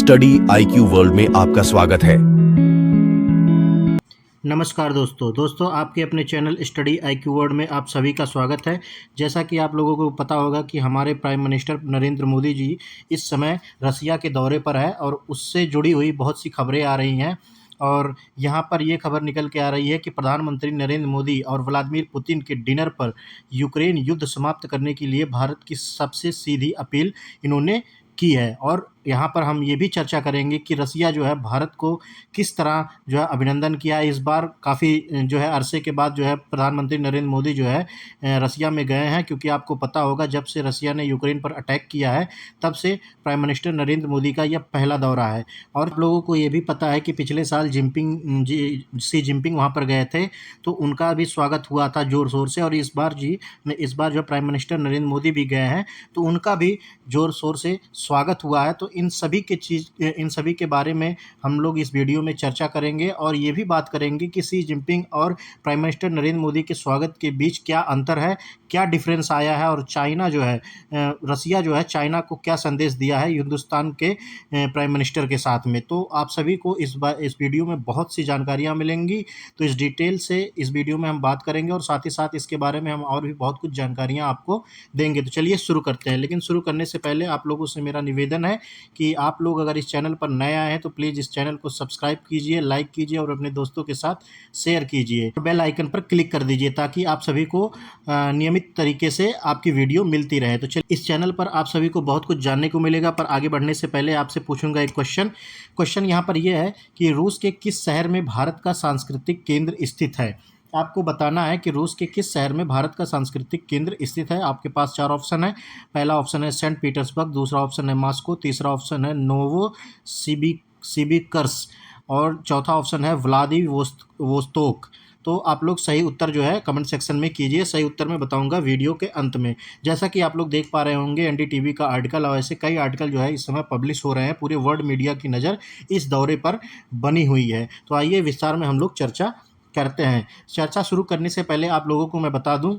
Study IQ world में आपका स्वागत है। नमस्कार दोस्तों आपके अपने चैनल स्टडी आईक्यू वर्ल्ड में आप सभी का स्वागत है। जैसा कि आप लोगों को पता होगा कि हमारे प्राइम मिनिस्टर नरेंद्र मोदी जी इस समय रसिया के दौरे पर है और उससे जुड़ी हुई बहुत सी खबरें आ रही हैं। और यहाँ पर ये खबर निकल के आ रही है कि प्रधानमंत्री नरेंद्र मोदी और व्लादिमीर पुतिन के डिनर पर यूक्रेन युद्ध समाप्त करने के लिए भारत की सबसे सीधी अपील इन्होंने की है। और यहाँ पर हम ये भी चर्चा करेंगे कि रसिया जो है भारत को किस तरह जो है अभिनंदन किया है। इस बार काफ़ी जो है अरसे के बाद जो है प्रधानमंत्री नरेंद्र मोदी जो है रसिया में गए हैं, क्योंकि आपको पता होगा जब से रसिया ने यूक्रेन पर अटैक किया है तब से प्राइम मिनिस्टर नरेंद्र मोदी का यह पहला दौरा है। और आप लोगों को ये भी पता है कि पिछले साल शी जिनपिंग वहाँ पर गए थे तो उनका भी स्वागत हुआ था ज़ोर शोर से। और इस बार जो प्राइम मिनिस्टर नरेंद्र मोदी भी गए हैं तो उनका भी ज़ोर शोर से स्वागत हुआ है। तो इन सभी के बारे में हम लोग इस वीडियो में चर्चा करेंगे और ये भी बात करेंगे कि शी जिनपिंग और प्राइम मिनिस्टर नरेंद्र मोदी के स्वागत के बीच क्या अंतर है, क्या डिफरेंस आया है, और रसिया जो है चाइना को क्या संदेश दिया है हिंदुस्तान के प्राइम मिनिस्टर के साथ में। तो आप सभी को इस वीडियो में बहुत सी जानकारियाँ मिलेंगी। तो इस डिटेल से इस वीडियो में हम बात करेंगे और साथ ही साथ इसके बारे में हम और भी बहुत कुछ जानकारियाँ आपको देंगे। तो चलिए शुरू करते हैं। लेकिन शुरू करने से पहले आप लोगों से मेरा निवेदन है कि आप लोग अगर इस चैनल पर नए आए हैं तो प्लीज़ इस चैनल को सब्सक्राइब कीजिए, लाइक कीजिए और अपने दोस्तों के साथ शेयर कीजिए। बेल आइकन पर क्लिक कर दीजिए ताकि आप सभी को नियमित तरीके से आपकी वीडियो मिलती रहे। तो चलिए, इस चैनल पर आप सभी को बहुत कुछ जानने को मिलेगा। पर आगे बढ़ने से पहले आपसे पूछूंगा एक क्वेश्चन यहाँ पर यह है कि रूस के किस शहर में भारत का सांस्कृतिक केंद्र स्थित है। आपको बताना है कि रूस के किस शहर में भारत का सांस्कृतिक केंद्र स्थित है। आपके पास 4 ऑप्शन है। पहला ऑप्शन है सेंट पीटर्सबर्ग, दूसरा ऑप्शन है मॉस्को, तीसरा ऑप्शन है नोवोसिबिर्स्क और चौथा ऑप्शन है व्लादिवोस्तोक। तो आप लोग सही उत्तर जो है कमेंट सेक्शन में कीजिए। सही उत्तर मैं बताऊंगा वीडियो के अंत में। जैसा कि आप लोग देख पा रहे होंगे एनडीटीवी का आर्टिकल और ऐसे कई आर्टिकल जो है इस समय पब्लिश हो रहे हैं। पूरे वर्ल्ड मीडिया की नज़र इस दौरे पर बनी हुई है। तो आइए विस्तार में हम लोग चर्चा करते हैं। चर्चा शुरू करने से पहले आप लोगों को मैं बता दूं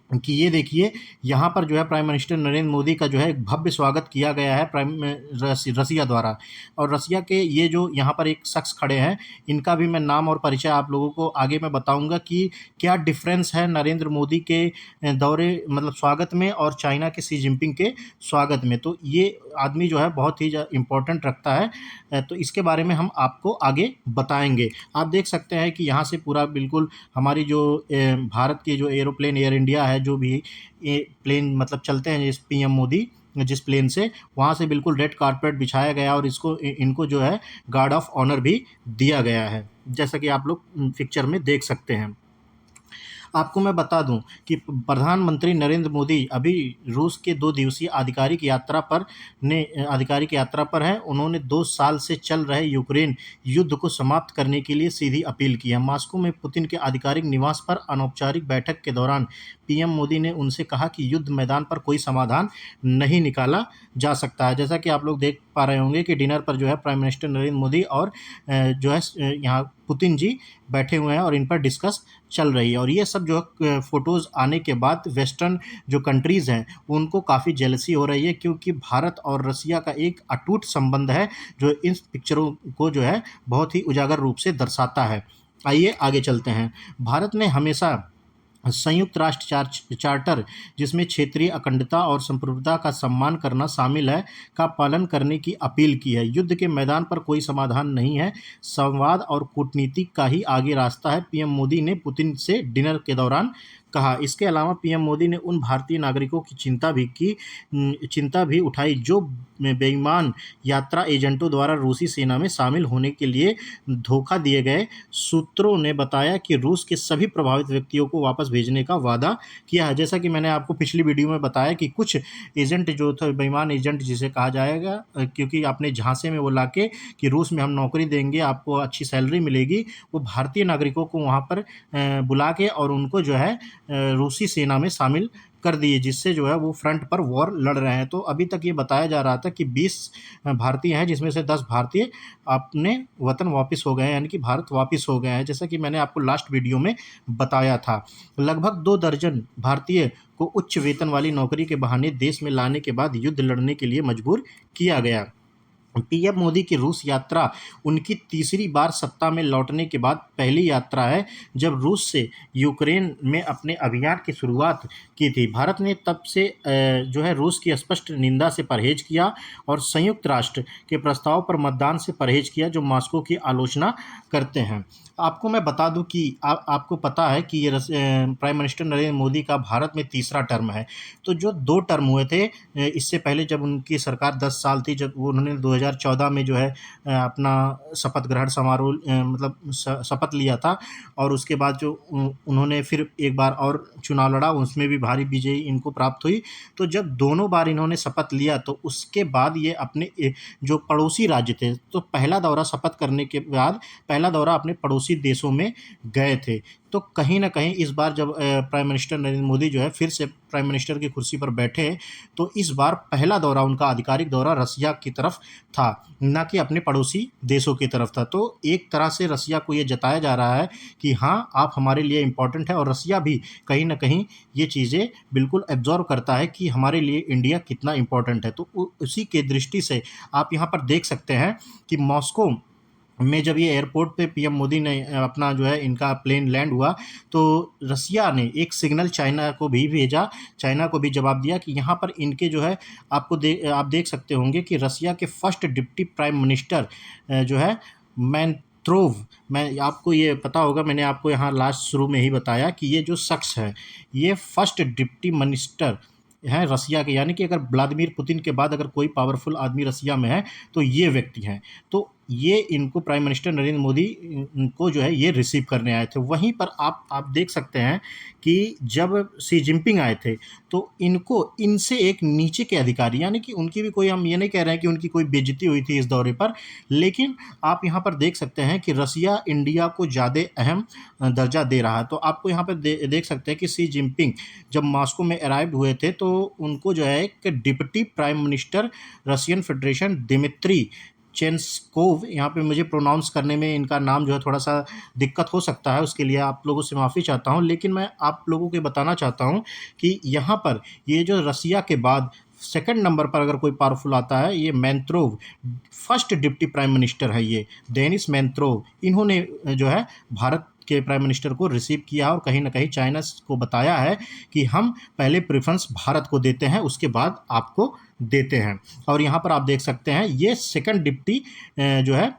कि ये देखिए यहाँ पर जो है प्राइम मिनिस्टर नरेंद्र मोदी का जो है एक भव्य स्वागत किया गया है रसिया द्वारा। और रसिया के ये जो यहाँ पर एक शख्स खड़े हैं इनका भी मैं नाम और परिचय आप लोगों को आगे मैं बताऊंगा कि क्या डिफरेंस है नरेंद्र मोदी के दौरे मतलब स्वागत में और चाइना के शी जिनपिंग के स्वागत में। तो ये आदमी जो है बहुत ही इम्पोर्टेंट रखता है। तो इसके बारे में हम आपको आगे बताएंगे। आप देख सकते हैं कि यहाँ से पूरा बिल्कुल हमारी जो भारत की जो एरोप्लेन एयर इंडिया है, जो भी ये प्लेन मतलब चलते हैं जिस पीएम मोदी जिस प्लेन से, वहाँ से बिल्कुल रेड कारपेट बिछाया गया और इनको जो है गार्ड ऑफ ऑनर भी दिया गया है, जैसा कि आप लोग पिक्चर में देख सकते हैं। आपको मैं बता दूं कि प्रधानमंत्री नरेंद्र मोदी अभी रूस के 2 दिवसीय आधिकारिक यात्रा पर हैं। उन्होंने 2 साल से चल रहे यूक्रेन युद्ध को समाप्त करने के लिए सीधी अपील की है। मॉस्को में पुतिन के आधिकारिक निवास पर अनौपचारिक बैठक के दौरान पीएम मोदी ने उनसे कहा कि युद्ध मैदान पर कोई समाधान नहीं निकाला जा सकता है। जैसा कि आप लोग देख पा रहे होंगे कि डिनर पर जो है प्राइम मिनिस्टर नरेंद्र मोदी और जो है यहाँ पुतिन जी बैठे हुए हैं और इन पर डिस्कस चल रही है। और ये सब जो फ़ोटोज़ आने के बाद वेस्टर्न जो कंट्रीज़ हैं उनको काफ़ी जेलसी हो रही है, क्योंकि भारत और रसिया का एक अटूट संबंध है जो इन पिक्चरों को जो है बहुत ही उजागर रूप से दर्शाता है। आइए आगे चलते हैं। भारत ने हमेशा संयुक्त राष्ट्र चार्टर, जिसमें क्षेत्रीय अखंडता और संप्रभुता का सम्मान करना शामिल है, का पालन करने की अपील की है। युद्ध के मैदान पर कोई समाधान नहीं है, संवाद और कूटनीति का ही आगे रास्ता है, पीएम मोदी ने पुतिन से डिनर के दौरान कहा। इसके अलावा पीएम मोदी ने उन भारतीय नागरिकों की चिंता भी उठाई जो बेईमान यात्रा एजेंटों द्वारा रूसी सेना में शामिल होने के लिए धोखा दिए गए। सूत्रों ने बताया कि रूस के सभी प्रभावित व्यक्तियों को वापस भेजने का वादा किया है। जैसा कि मैंने आपको पिछली वीडियो में बताया कि कुछ एजेंट जो थे, बेईमान एजेंट जिसे कहा जाएगा, क्योंकि अपने झांसे में वो लाके कि रूस में हम नौकरी देंगे, आपको अच्छी सैलरी मिलेगी, वो भारतीय नागरिकों को वहाँ पर बुला के और उनको जो है रूसी सेना में शामिल कर दिए, जिससे जो है वो फ्रंट पर वॉर लड़ रहे हैं। तो अभी तक ये बताया जा रहा था कि 20 भारतीय हैं, जिसमें से 10 भारतीय अपने वतन वापस हो गए हैं, यानी कि भारत वापस हो गए हैं, जैसा कि मैंने आपको लास्ट वीडियो में बताया था। लगभग 2 दर्जन भारतीय को उच्च वेतन वाली नौकरी के बहाने देश में लाने के बाद युद्ध लड़ने के लिए मजबूर किया गया। पीएम मोदी की रूस यात्रा उनकी तीसरी बार सत्ता में लौटने के बाद पहली यात्रा है जब रूस से यूक्रेन में अपने अभियान की शुरुआत की थी। भारत ने तब से जो है रूस की स्पष्ट निंदा से परहेज किया और संयुक्त राष्ट्र के प्रस्ताव पर मतदान से परहेज किया जो मॉस्को की आलोचना करते हैं। आपको मैं बता दूं कि आपको पता है कि ये प्राइम मिनिस्टर नरेंद्र मोदी का भारत में तीसरा टर्म है। तो जो 2 टर्म हुए थे इससे पहले जब उनकी सरकार 10 साल थी, जब वो उन्होंने 2014 में जो है अपना शपथ ग्रहण समारोह मतलब शपथ लिया था और उसके बाद जो उन्होंने फिर एक बार और चुनाव लड़ा, उसमें भी भारी विजयी इनको प्राप्त हुई। तो जब दोनों बार इन्होंने शपथ लिया तो उसके बाद ये अपने जो पड़ोसी राज्य थे, तो पहला दौरा शपथ करने के बाद पहला दौरा अपने पड़ोसी देशों में गए थे। तो कहीं न कहीं इस बार जब प्राइम मिनिस्टर नरेंद्र मोदी जो है फिर से प्राइम मिनिस्टर की कुर्सी पर बैठे हैं, तो इस बार पहला दौरा उनका आधिकारिक दौरा रसिया की तरफ था, ना कि अपने पड़ोसी देशों की तरफ था। तो एक तरह से रसिया को ये जताया जा रहा है कि हाँ, आप हमारे लिए इम्पोर्टेंट है और रसिया भी कहीं न कहीं ये चीज़ें बिल्कुल एब्ज़ॉर्ब करता है कि हमारे लिए इंडिया कितना इम्पोर्टेंट है। तो उसी के दृष्टि से आप यहाँ पर देख सकते हैं कि मॉस्को में जब ये एयरपोर्ट पे पीएम मोदी ने अपना जो है इनका प्लेन लैंड हुआ, तो रसिया ने एक सिग्नल चाइना को भी भेजा, चाइना को भी जवाब दिया कि यहाँ पर इनके जो है आप देख सकते होंगे कि रसिया के फर्स्ट डिप्टी प्राइम मिनिस्टर जो है मैंत्रोव, मैं आपको ये पता होगा, मैंने आपको यहाँ लास्ट शुरू में ही बताया कि ये जो शख्स है, ये फर्स्ट डिप्टी मिनिस्टर हैं रसिया के, यानी कि अगर व्लादिमीर पुतिन के बाद अगर कोई पावरफुल आदमी रसिया में है तो ये व्यक्ति हैं। तो ये इनको प्राइम मिनिस्टर नरेंद्र मोदी को जो है ये रिसीव करने आए थे। वहीं पर आप देख सकते हैं कि जब शी जिनपिंग आए थे तो इनको इनसे एक नीचे के अधिकारी, यानी कि उनकी भी कोई, हम ये नहीं कह रहे हैं कि उनकी कोई बेइज्जती हुई थी इस दौरे पर, लेकिन आप यहाँ पर देख सकते हैं कि रसिया इंडिया को ज़्यादा अहम दर्जा दे रहा है। तो आपको यहाँ पर देख सकते हैं कि शी जिनपिंग जब मॉस्को में अराइव हुए थे तो उनको जो है एक deputy prime minister Russian federation Dmitry Chenskov, यहाँ पे मुझे प्रोनाउंस करने में इनका नाम जो है थोड़ा-सा दिक्कत हो सकता है, उसके लिए आप लोगों से माफ़ी चाहता हूँ। लेकिन मैं आप लोगों को बताना चाहता हूँ कि यहाँ पर ये जो रसिया के बाद सेकंड नंबर पर अगर कोई पावरफुल आता है, ये मैंत्रोव, फर्स्ट डिप्टी प्राइम मिनिस्टर है ये, डेनिस मैंत्रोव। इन्होंने जो है भारत के प्राइम मिनिस्टर को रिसीव किया और कहीं न कहीं चाइना को बताया है कि हम पहले प्रेफ़रेंस भारत को देते हैं, उसके बाद आपको देते हैं। और यहाँ पर आप देख सकते हैं ये सेकंड डिप्टी जो है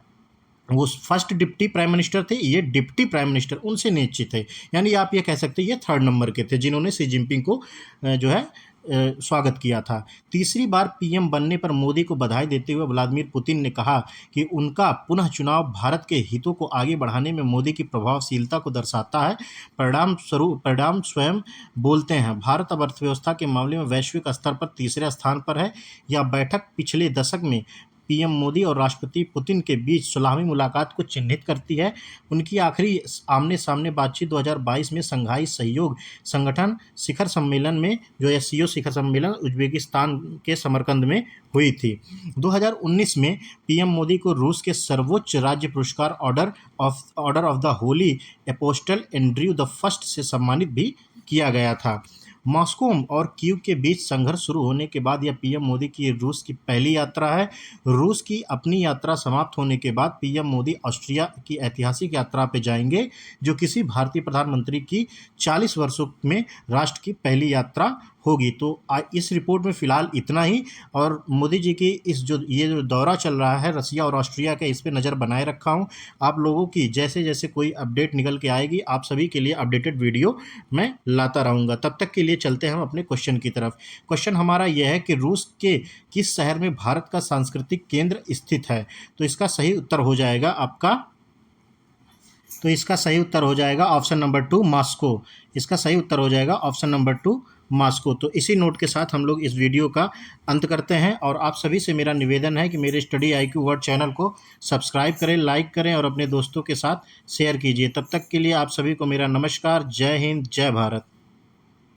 वो फर्स्ट डिप्टी प्राइम मिनिस्टर थे, ये डिप्टी प्राइम मिनिस्टर उनसे नीचे थे, यानी आप ये कह सकते हैं ये थर्ड नंबर के थे जिन्होंने शी जिनपिंग को जो है स्वागत किया था। तीसरी बार पीएम बनने पर मोदी को बधाई देते हुए व्लादिमीर पुतिन ने कहा कि उनका पुनः चुनाव भारत के हितों को आगे बढ़ाने में मोदी की प्रभावशीलता को दर्शाता है। परिणाम स्वयं बोलते हैं। भारत अब अर्थव्यवस्था के मामले में वैश्विक स्तर पर तीसरे स्थान पर है। यह बैठक पिछले दशक में पीएम मोदी और राष्ट्रपति पुतिन के बीच 16वीं मुलाकात को चिन्हित करती है। उनकी आखिरी आमने-सामने बातचीत 2022 में शंघाई सहयोग संगठन शिखर सम्मेलन में, जो एससीओ शिखर सम्मेलन उज़्बेकिस्तान के समरकंद में हुई थी। 2019 में पीएम मोदी को रूस के सर्वोच्च राज्य पुरस्कार order of the Holi apostle Andrew the first से सम्मानित भी किया गया था। मॉस्को और कीव के बीच संघर्ष शुरू होने के बाद यह पीएम मोदी की रूस की पहली यात्रा है। रूस की अपनी यात्रा समाप्त होने के बाद पीएम मोदी ऑस्ट्रिया की ऐतिहासिक यात्रा पर जाएंगे, जो किसी भारतीय प्रधानमंत्री की 40 वर्षों में राष्ट्र की पहली यात्रा होगी। तो इस रिपोर्ट में फ़िलहाल इतना ही, और मोदी जी की ये जो दौरा चल रहा है रसिया और ऑस्ट्रिया का, इस पे नज़र बनाए रखा हूँ। आप लोगों की जैसे जैसे कोई अपडेट निकल के आएगी, आप सभी के लिए अपडेटेड वीडियो मैं लाता रहूँगा। तब तक के लिए चलते हैं हम अपने क्वेश्चन की तरफ। क्वेश्चन हमारा यह है कि रूस के किस शहर में भारत का सांस्कृतिक केंद्र स्थित है? तो इसका सही उत्तर हो जाएगा ऑप्शन नंबर 2 मॉस्को। इसका सही उत्तर हो जाएगा ऑप्शन नंबर 2 मॉस्को। तो इसी नोट के साथ हम लोग इस वीडियो का अंत करते हैं, और आप सभी से मेरा निवेदन है कि मेरे स्टडी IQ वर्ड चैनल को सब्सक्राइब करें, लाइक करें और अपने दोस्तों के साथ शेयर कीजिए। तब तक के लिए आप सभी को मेरा नमस्कार। जय हिंद, जय भारत।